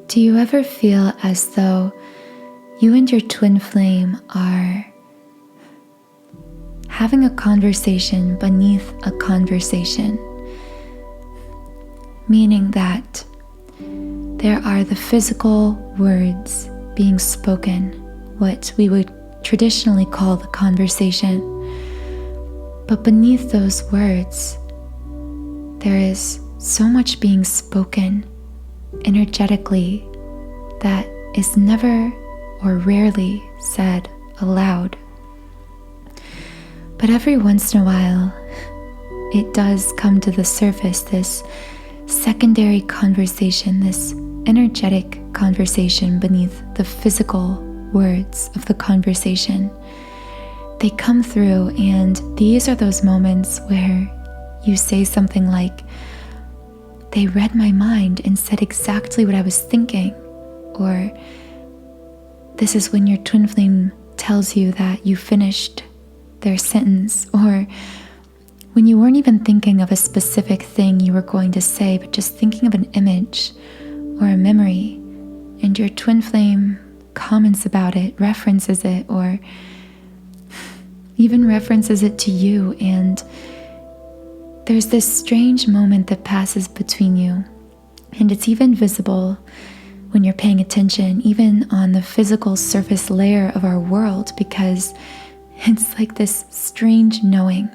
Do you ever feel as though you and your twin flame are having a conversation beneath a conversation? Meaning that there are the physical words being spoken, what we would traditionally call the conversation. But beneath those words, there is so much being spoken energetically that is never or rarely said aloud. But every once in a while, it does come to the surface, this secondary conversation, this energetic conversation beneath the physical words of the conversation. They come through, and these are those moments where you say something like, "They read my mind and said exactly what I was thinking," or this is when your twin flame tells you that you finished their sentence, or when you weren't even thinking of a specific thing you were going to say, but just thinking of an image or a memory, and your twin flame comments about it, references it, or even references it to you, and there's this strange moment that passes between you, and it's even visible when you're paying attention, even on the physical surface layer of our world, because it's like this strange knowing,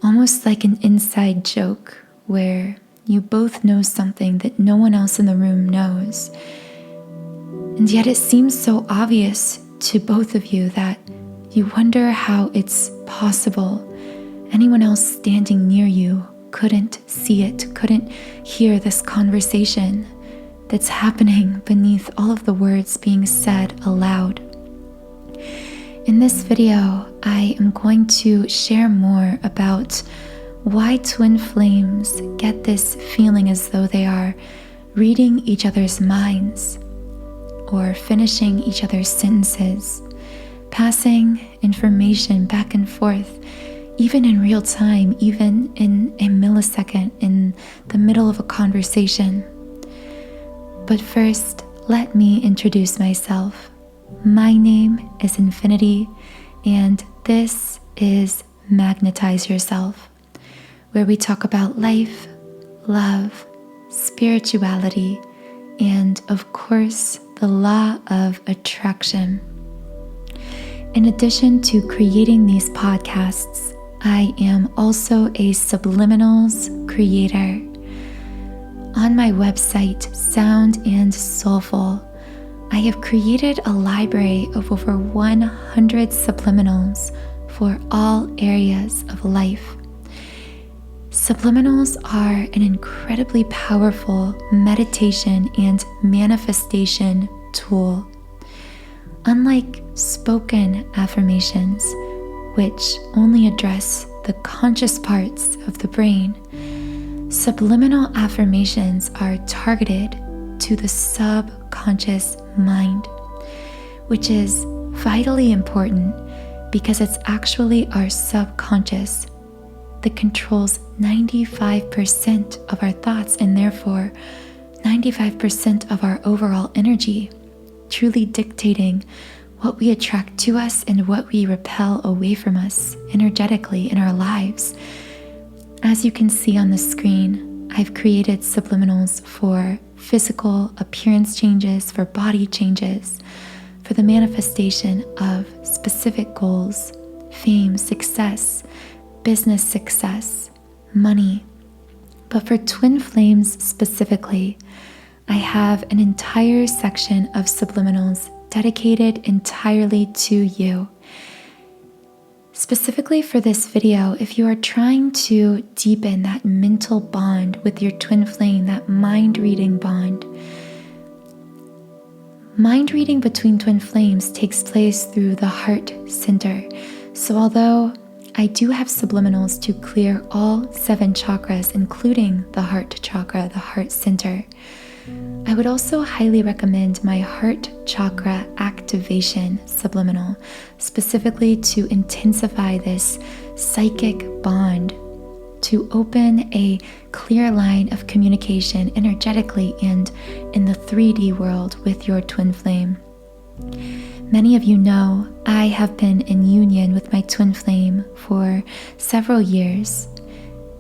almost like an inside joke where you both know something that no one else in the room knows. And yet it seems so obvious to both of you that you wonder how it's possible anyone else standing near you couldn't see it, couldn't hear this conversation that's happening beneath all of the words being said aloud. In this video, I am going to share more about why twin flames get this feeling as though they are reading each other's minds or finishing each other's sentences, passing information back and forth, even in real time, even in a millisecond in the middle of a conversation. But first, let me introduce myself. My name is Infinity, and this is Magnetize Yourself, where we talk about life, love, spirituality, and of course, the law of attraction. In addition to creating these podcasts, I am also a subliminals creator. On my website, Sound and Soulful, I have created a library of over 100 subliminals for all areas of life. Subliminals are an incredibly powerful meditation and manifestation tool. Unlike spoken affirmations, which only address the conscious parts of the brain, subliminal affirmations are targeted to the subconscious mind, which is vitally important because it's actually our subconscious that controls 95% of our thoughts and therefore 95% of our overall energy, truly dictating what we attract to us and what we repel away from us energetically in our lives. As you can see on the screen, I've created subliminals for physical appearance changes, for body changes, for the manifestation of specific goals, fame, success, business success, money. But for twin flames specifically, I have an entire section of subliminals dedicated entirely to you. Specifically for this video, if you are trying to deepen that mental bond with your twin flame, that mind reading bond, mind reading between twin flames takes place through the heart center. So although I do have subliminals to clear all 7 chakras, including the heart chakra, the heart center, I would also highly recommend my heart chakra activation subliminal, specifically to intensify this psychic bond to open a clear line of communication energetically and in the 3D world with your twin flame. Many of you know I have been in union with my twin flame for several years,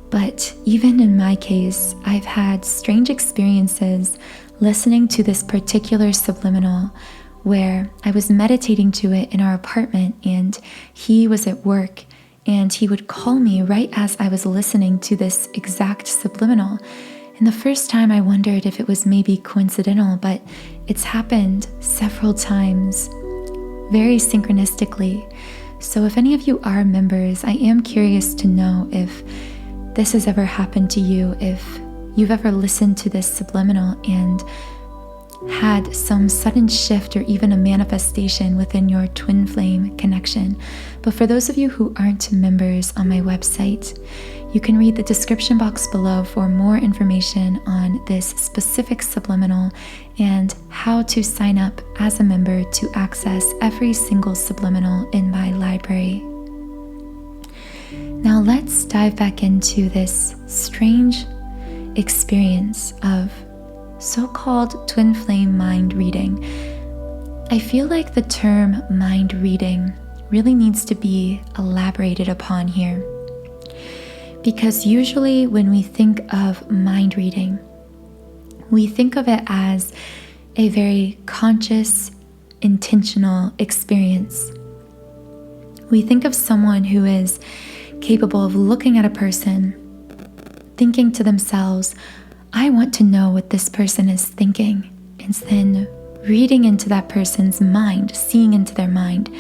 but even in my case, I've had strange experiences listening to this particular subliminal where I was meditating to it in our apartment and he was at work and he would call me right as I was listening to this exact subliminal. And the first time I wondered if it was maybe coincidental, but it's happened several times, very synchronistically. So if any of you are members, I am curious to know if this has ever happened to you, if you've ever listened to this subliminal and had some sudden shift or even a manifestation within your twin flame connection. But for those of you who aren't members on my website, you can read the description box below for more information on this specific subliminal and how to sign up as a member to access every single subliminal in my library. Now let's dive back into this strange experience of so-called twin flame mind reading. I feel like the term mind reading really needs to be elaborated upon here, because usually when we think of mind reading, we think of it as a very conscious, intentional experience. We think of someone who is capable of looking at a person, thinking to themselves, I want to know what this person is thinking, and then reading into that person's mind, seeing into their mind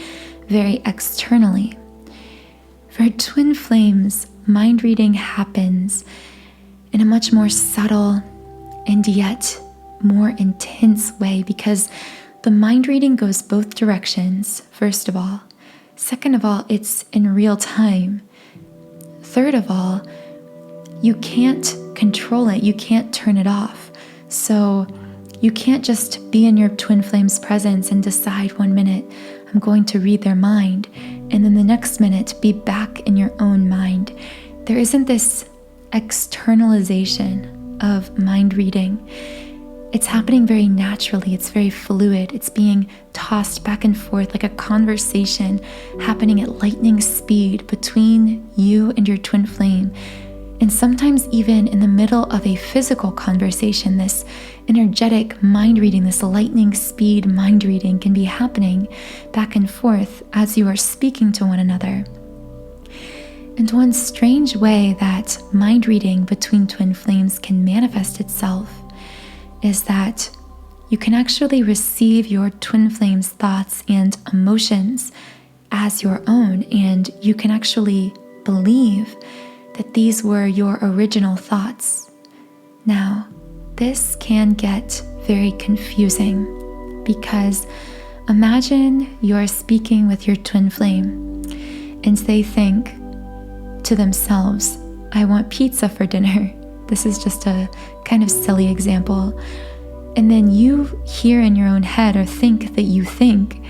very externally. For twin flames, mind reading happens in a much more subtle and yet more intense way, because the mind reading goes both directions, first of all. Second of all, it's in real time. Third of all, you can't control it, you can't turn it off. So you can't just be in your twin flame's presence and decide 1 minute, I'm going to read their mind, and then the next minute be back in your own mind. There isn't this externalization of mind reading. It's happening very naturally, it's very fluid, it's being tossed back and forth like a conversation happening at lightning speed between you and your twin flame. And sometimes even in the middle of a physical conversation, this energetic mind reading, this lightning speed mind reading can be happening back and forth as you are speaking to one another. And one strange way that mind reading between twin flames can manifest itself is that you can actually receive your twin flame's thoughts and emotions as your own, and you can actually believe that these were your original thoughts. Now, this can get very confusing, because imagine you're speaking with your twin flame and they think to themselves, I want pizza for dinner. This is just a kind of silly example. And then you hear in your own head or think that you think,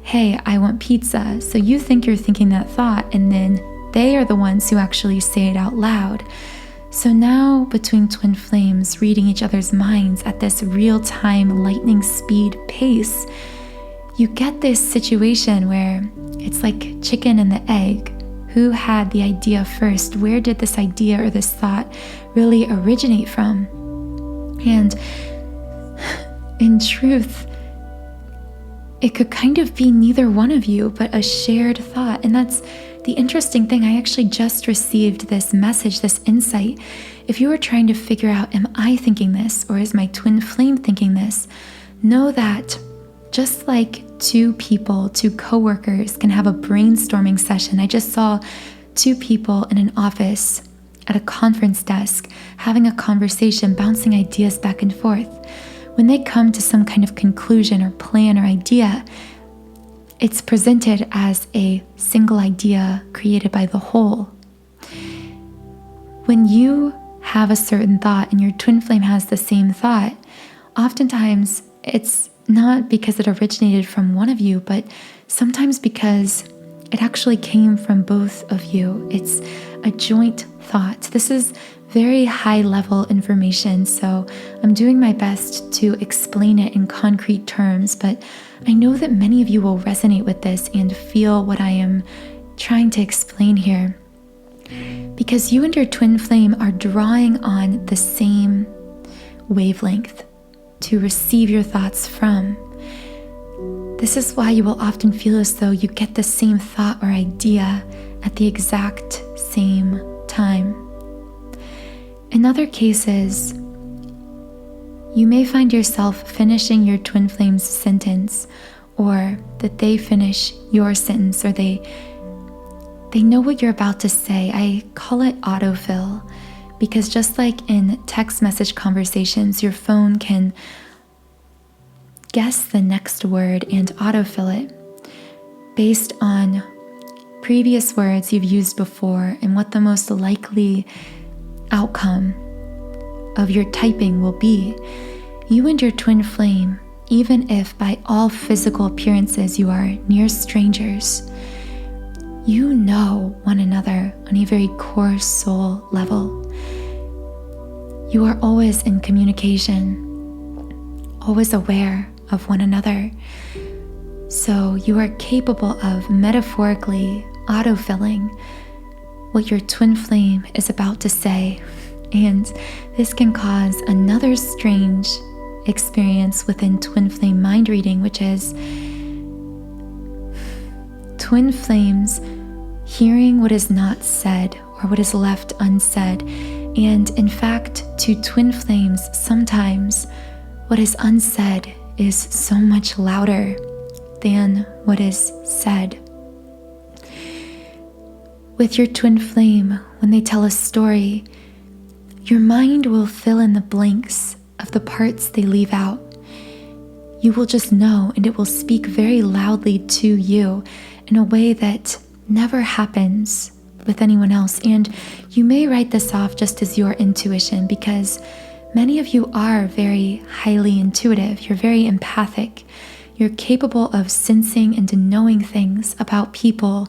hey, I want pizza. So you think you're thinking that thought, and then they are the ones who actually say it out loud. So now between twin flames reading each other's minds at this real-time lightning speed pace, you get this situation where it's like chicken and the egg. Who had the idea first? Where did this idea or this thought really originate from? And in truth, it could kind of be neither one of you, but a shared thought. And that's the interesting thing. I actually just received this message, this insight. If you are trying to figure out, am I thinking this, or is my twin flame thinking this? Know that just like two coworkers can have a brainstorming session. I just saw two people in an office at a conference desk having a conversation, bouncing ideas back and forth. When they come to some kind of conclusion or plan or idea, it's presented as a single idea created by the whole. When you have a certain thought and your twin flame has the same thought, oftentimes it's not because it originated from one of you, but sometimes because it actually came from both of you. It's a joint thought. This is very high level information, so I'm doing my best to explain it in concrete terms, but I know that many of you will resonate with this and feel what I am trying to explain here. Because you and your twin flame are drawing on the same wavelength to receive your thoughts from. This is why you will often feel as though you get the same thought or idea at the exact same time. In other cases, you may find yourself finishing your twin flame's sentence, or that they finish your sentence, or they know what you're about to say. I call it autofill, because just like in text message conversations, your phone can guess the next word and autofill it based on previous words you've used before and what the most likely outcome of your typing will be. You and your twin flame, even if by all physical appearances you are near strangers, you know one another on a very core soul level. You are always in communication, always aware of one another. So you are capable of metaphorically autofilling what your twin flame is about to say. And this can cause another strange experience within twin flame mind reading, which is twin flames hearing what is not said or what is left unsaid. And in fact, to twin flames, sometimes what is unsaid is so much louder than what is said. With your twin flame, when they tell a story, your mind will fill in the blanks of the parts they leave out. You will just know, and it will speak very loudly to you in a way that never happens with anyone else. And you may write this off just as your intuition, because many of you are very highly intuitive. You're very empathic. You're capable of sensing and knowing things about people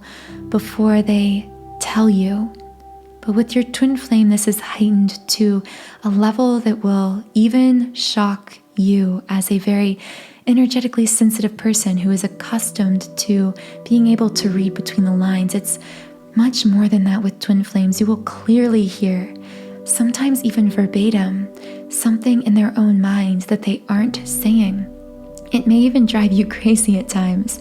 before they tell you. But with your twin flame, this is heightened to a level that will even shock you as a very energetically sensitive person who is accustomed to being able to read between the lines. It's much more than that with twin flames. You will clearly hear, sometimes even verbatim, something in their own minds that they aren't saying. It may even drive you crazy at times.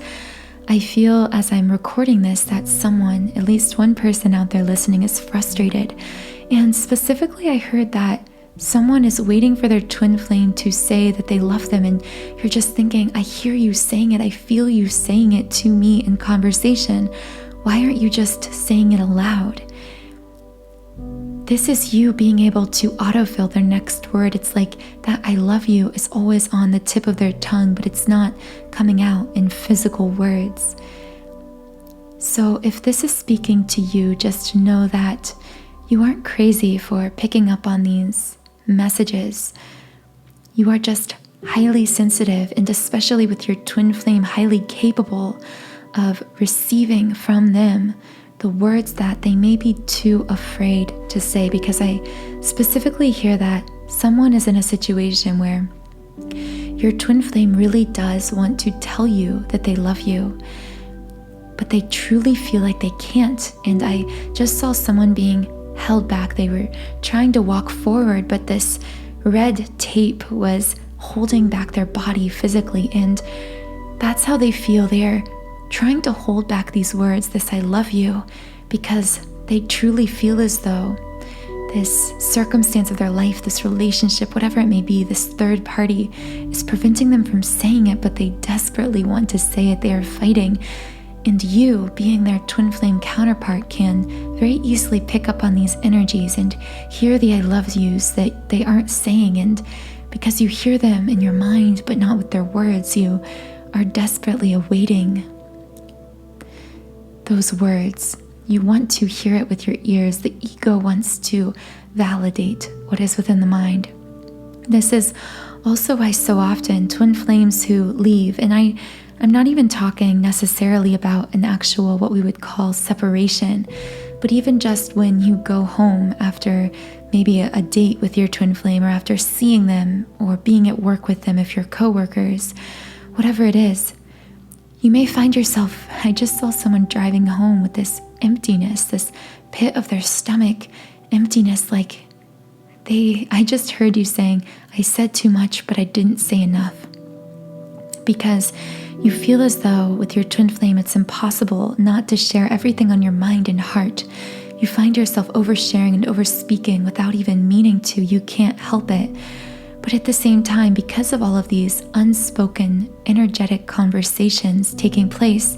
I feel as I'm recording this that someone, at least one person out there listening, is frustrated. And specifically, I heard that someone is waiting for their twin flame to say that they love them, and you're just thinking, I hear you saying it, I feel you saying it to me in conversation. Why aren't you just saying it aloud? This is you being able to autofill their next word. It's like that I love you is always on the tip of their tongue, but it's not coming out in physical words. So if this is speaking to you, just know that you aren't crazy for picking up on these messages. You are just highly sensitive, and especially with your twin flame, highly capable of receiving from them the words that they may be too afraid to say, because I specifically hear that someone is in a situation where your twin flame really does want to tell you that they love you, but they truly feel like they can't. And I just saw someone being held back. They were trying to walk forward, but this red tape was holding back their body physically, and that's how they feel. They're trying to hold back these words, this I love you, because they truly feel as though this circumstance of their life, this relationship, whatever it may be, this third party is preventing them from saying it, but they desperately want to say it. They are fighting. And you, being their twin flame counterpart, can very easily pick up on these energies and hear the I love yous that they aren't saying. And because you hear them in your mind, but not with their words, you are desperately awaiting those words. You want to hear it with your ears. The ego wants to validate what is within the mind. This is also why so often twin flames who leave, and I'm not even talking necessarily about an actual what we would call separation, But even just when you go home after maybe a date with your twin flame, or after seeing them or being at work with them if you're coworkers, whatever it is, you may find yourself, I just saw someone driving home with this emptiness, this pit of their stomach, emptiness, like I just heard you saying, I said too much, but I didn't say enough. Because you feel as though with your twin flame, it's impossible not to share everything on your mind and heart. You find yourself oversharing and overspeaking without even meaning to. You can't help it. But at the same time, because of all of these unspoken, energetic conversations taking place,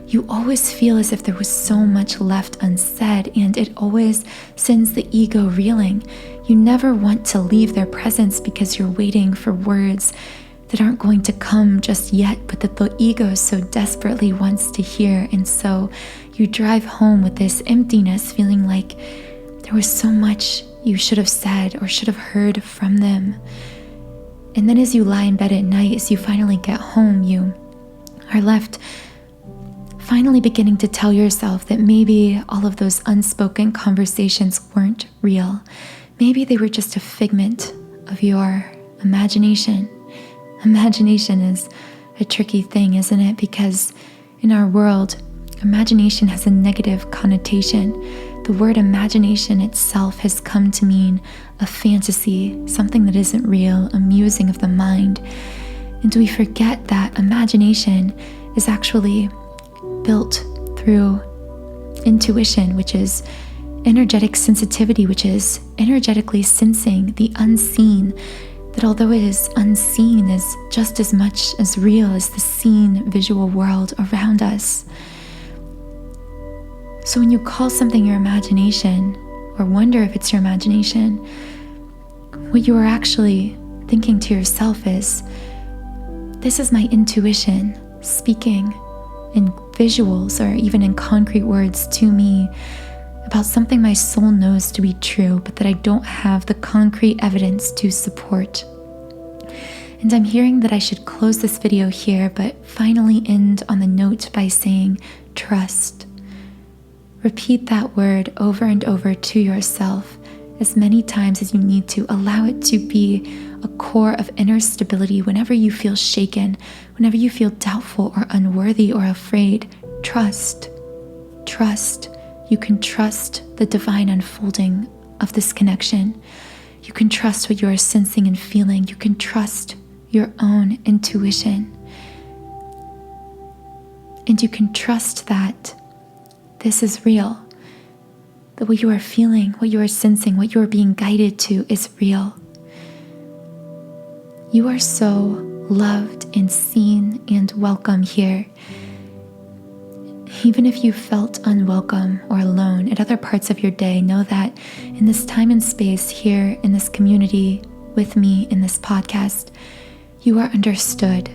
you always feel as if there was so much left unsaid, and it always sends the ego reeling. You never want to leave their presence because you're waiting for words that aren't going to come just yet, but that the ego so desperately wants to hear. And so you drive home with this emptiness, feeling like there was so much you should have said or should have heard from them. And then as you lie in bed at night, as you finally get home, you are left finally beginning to tell yourself that maybe all of those unspoken conversations weren't real. Maybe they were just a figment of your imagination. Imagination is a tricky thing, isn't it? Because in our world, imagination has a negative connotation. The word imagination itself has come to mean a fantasy, something that isn't real, a musing of the mind. And we forget that imagination is actually built through intuition, which is energetic sensitivity, which is energetically sensing the unseen, that although it is unseen, is just as much as real as the seen visual world around us. So when you call something your imagination, or wonder if it's your imagination, what you are actually thinking to yourself is, this is my intuition speaking in visuals or even in concrete words to me about something my soul knows to be true, but that I don't have the concrete evidence to support. And I'm hearing that I should close this video here, but finally end on the note by saying trust. Repeat that word over and over to yourself as many times as you need to. Allow it to be a core of inner stability whenever you feel shaken, whenever you feel doubtful or unworthy or afraid. Trust. Trust. You can trust the divine unfolding of this connection. You can trust what you are sensing and feeling. You can trust your own intuition. And you can trust that this is real, that what you are feeling, what you are sensing, what you are being guided to is real. You are so loved and seen and welcome here. Even if you felt unwelcome or alone at other parts of your day, know that in this time and space here in this community with me in this podcast, you are understood.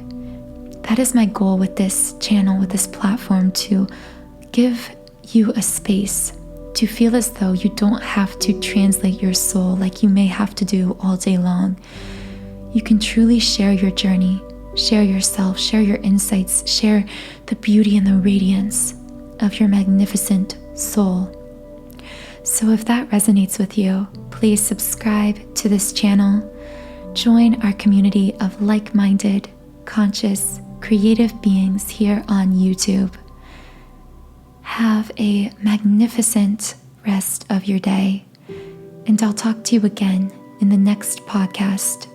That is my goal with this channel, with this platform, to give you a space to feel as though you don't have to translate your soul like you may have to do all day long. You can truly share your journey, share yourself, share your insights, share the beauty and the radiance of your magnificent soul. So if that resonates with you, please subscribe to this channel. Join our community of like-minded, conscious, creative beings here on YouTube. Have a magnificent rest of your day, and I'll talk to you again in the next podcast.